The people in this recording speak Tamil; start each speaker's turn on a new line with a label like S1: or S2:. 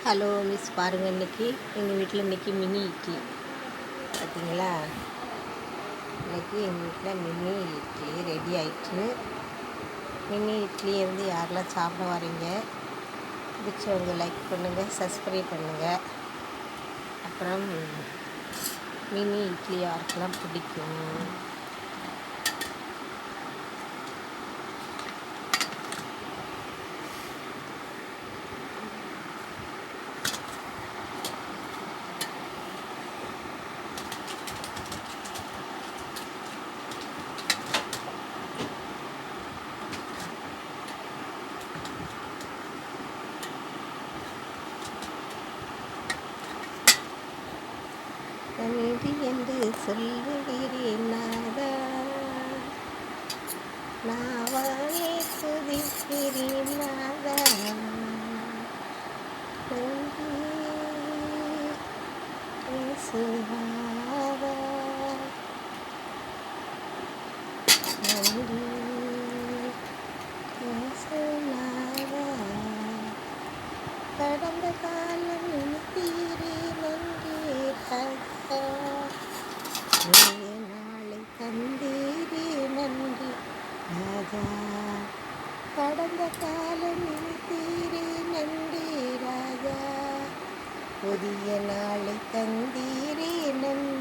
S1: ஹலோ மிஸ் பாருங்கள், இன்றைக்கி எங்கள் வீட்டில் மினி இட்லி பார்த்தீங்களா. இன்றைக்கி எங்கள் வீட்டில் மினி இட்லி ரெடி ஆயிடுச்சு. மினி இட்லியை யாரெல்லாம் சாப்பிட வரீங்க, பிடிச்சவங்க லைக் பண்ணுங்கள், சப்ஸ்கிரைப் பண்ணுங்கள். அப்புறம் மினி இட்லி யாருக்கெல்லாம் பிடிக்கும்? நீதி என்று சொல்லுகிறேன் நாதா, நாவானே துதிக்கிறேன் நாதா. பேசுவாதா நன்றி பேசுனாதா. கடந்த காலம் நினைத்தீரே நன்றி ராஜா, நாளை தந்தீரே நன்றி ராஜா. கடந்த காலம் நினைத்தீரே நன்றி ராஜா, புதிய நாளை தந்தீரே நன்றி